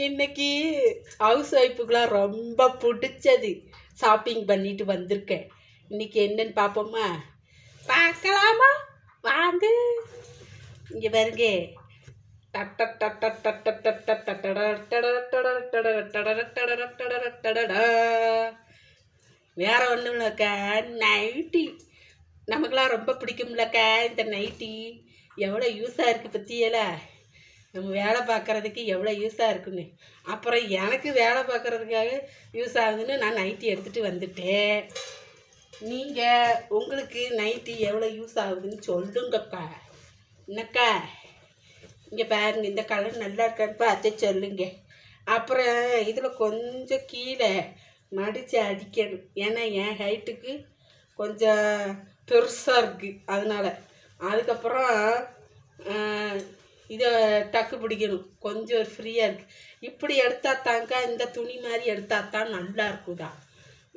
இன்னைக்கு ஹவுஸ் ஒய்ஃபுக்கெலாம் ரொம்ப பிடிச்சது ஷாப்பிங் பண்ணிட்டு வந்திருக்கேன். இன்னைக்கு என்னன்னு பார்ப்போமா? பார்க்கலாமா? வாங்க. இங்கே பாருங்க. வேற ஒன்றும் இல்லைக்கா, நைட்டி. நமக்கெல்லாம் ரொம்ப பிடிக்கும்லக்கா இந்த நைட்டி. எவ்வளோ யூஸாக இருக்குது பற்றியல. நம்ம வேலை பார்க்குறதுக்கு எவ்வளோ யூஸாக இருக்குன்னு. அப்புறம் எனக்கு வேலை பார்க்குறதுக்காக யூஸ் ஆகுதுன்னு நான் நைட்டி எடுத்துகிட்டு வந்துட்டேன். நீங்கள் உங்களுக்கு நைட்டி எவ்வளோ யூஸ் ஆகுதுன்னு சொல்லுங்கக்கா. என்னக்கா? இங்கே பாருங்க, இந்த கலர் நல்லா இருக்கான்னு பார்த்து சொல்லுங்க. அப்புறம் இதில் கொஞ்சம் கீழே மடித்து அடிக்கணும். ஏன்னா என் ஹைட்டுக்கு கொஞ்சம் பெருசாக இருக்குது, அதனால். அதுக்கப்புறம் இதை டக்கு பிடிக்கணும், கொஞ்சம் ஃப்ரீயாக இருக்குது. இப்படி எடுத்தால் தாங்க, இந்த துணி மாதிரி எடுத்தால் தான் நல்லா இருக்குதா.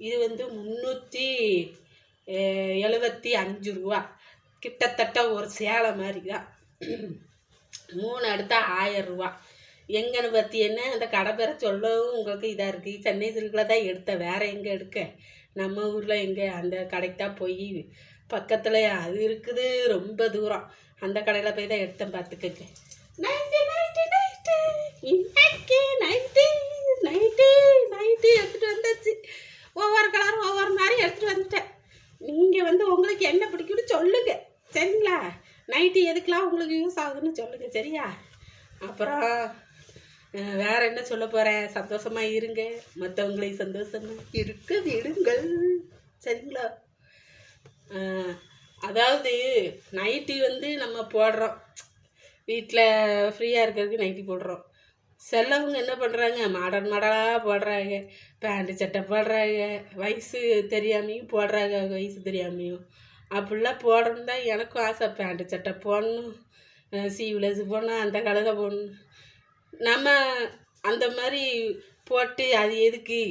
இது 375 ரூபா, கிட்டத்தட்ட ஒரு சேலை மாதிரி தான். 3 எடுத்தால் 1000 ரூபா. எங்கன்னு பார்த்தீங்கன்னா அந்த கடை பேரை சொல்லவும் உங்களுக்கு இதாக இருக்குது. சென்னை சில்கில் தான் எடுத்தேன், வேறு எங்கே எடுக்க. நம்ம ஊரில் எங்கே, அந்த கடைக்கு தான் போய் பக்கத்தில் அது இருக்குது, ரொம்ப தூரம். அந்த கடையில் போய் தான் எடுத்தேன், பார்த்துக்கங்க. நைட்டி நைட்டி நைட்டி இன்னைக்கு நைட்டி நைட்டி நைட்டி எடுத்துகிட்டு வந்தாச்சு. ஒவ்வொரு கலரும் ஒவ்வொரு மாதிரி எடுத்துகிட்டு வந்துட்டேன். நீங்கள் உங்களுக்கு என்ன பிடிக்கும்னு சொல்லுங்கள், சரிங்களா? நைட்டி எதுக்கெலாம் உங்களுக்கு யூஸ் ஆகுதுன்னு சொல்லுங்கள், சரியா? அப்புறம் வேறு என்ன சொல்ல போகிறேன்? சந்தோஷமாக இருங்க, மற்றவங்களை சந்தோஷமாக இருக்க விடுங்கள், சரிங்களா? அதாவது நைட்டி நம்ம போடுறோம், வீட்டில் ஃப்ரீயாக இருக்கிறதுக்கு நைட்டி போடுறோம். சிலவங்க என்ன பண்ணுறாங்க, மாடலாக போடுறாங்க, பேண்ட்டு சட்டை போடுறாங்க, வயசு தெரியாமையும் போடுறாங்க, வயசு தெரியாமையும். அப்படிலாம் போடணும் தான் எனக்கும் ஆசை. பேண்ட்டு சட்டை போடணும், சீவ்லெஸ் போடணும், அந்த கலரில் போடணும். நம்ம அந்த மாதிரி போட்டு அது எதுக்கு?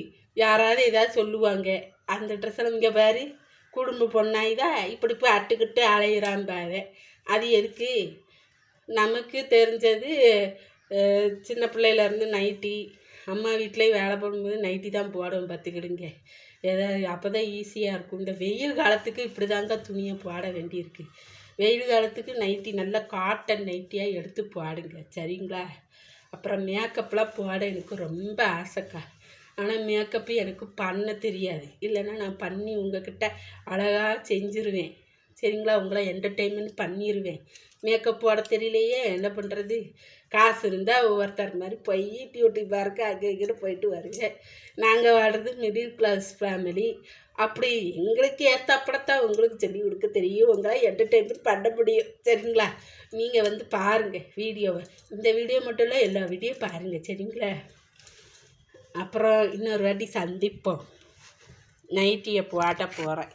யாராவது ஏதாவது சொல்லுவாங்க, அந்த ட்ரெஸ்ஸில் இங்கே பாரு, குடும்ப பொண்ணாயிதா இப்படி போய் அட்டுக்கிட்டு அலையிறான் பாரு. அது எதுக்கு? நமக்கு தெரிஞ்சது சின்ன பிள்ளையிலேருந்து நைட்டி, அம்மா வீட்டிலையும் வேலை போடும்போது நைட்டி தான் போடுவோம், பார்த்துக்கிடுங்க. ஏதாவது அப்போ தான் ஈஸியாக இருக்கும். இந்த வெயில் காலத்துக்கு இப்படி தாங்க துணியை போட வேண்டியிருக்கு. வெயில் காலத்துக்கு நைட்டி நல்லா காட்டன் நைட்டியாக எடுத்து போடுங்க, சரிங்களா? அப்புறம் மேக்கப்லாம் போட எனக்கு ரொம்ப ஆசைக்கா. ஆனால் மேக்கப்பு எனக்கு பண்ண தெரியாது. இல்லைன்னா நான் பண்ணி உங்கள்கிட்ட அழகாக செஞ்சுருவேன், சரிங்களா? உங்களை என்டர்டெயின்மெண்ட் பண்ணிடுவேன். மேக்கப் போட தெரியலையே, என்ன பண்ணுறது? காசு இருந்தால் ஒவ்வொருத்தர் மாதிரி போய் டியூட்டி பார்க்க அங்கே இங்கிட்டு போயிட்டு வருங்க. நாங்கள் வாடுறது மிடில் கிளாஸ் ஃபேமிலி. அப்படி எங்களுக்கு ஏற்றப்படத்தான் உங்களுக்கு சொல்லி கொடுக்க தெரியும், உங்களை என்டர்டெயின்மெண்ட் பண்ண முடியும், சரிங்களா? நீங்கள் பாருங்கள் வீடியோவை. இந்த வீடியோ மட்டும் இல்லை, எல்லா வீடியோ பாருங்கள், சரிங்களா? அப்புறம் இன்னொரு வாட்டி சந்திப்போம். நைட்டியை போட போகிறேன்.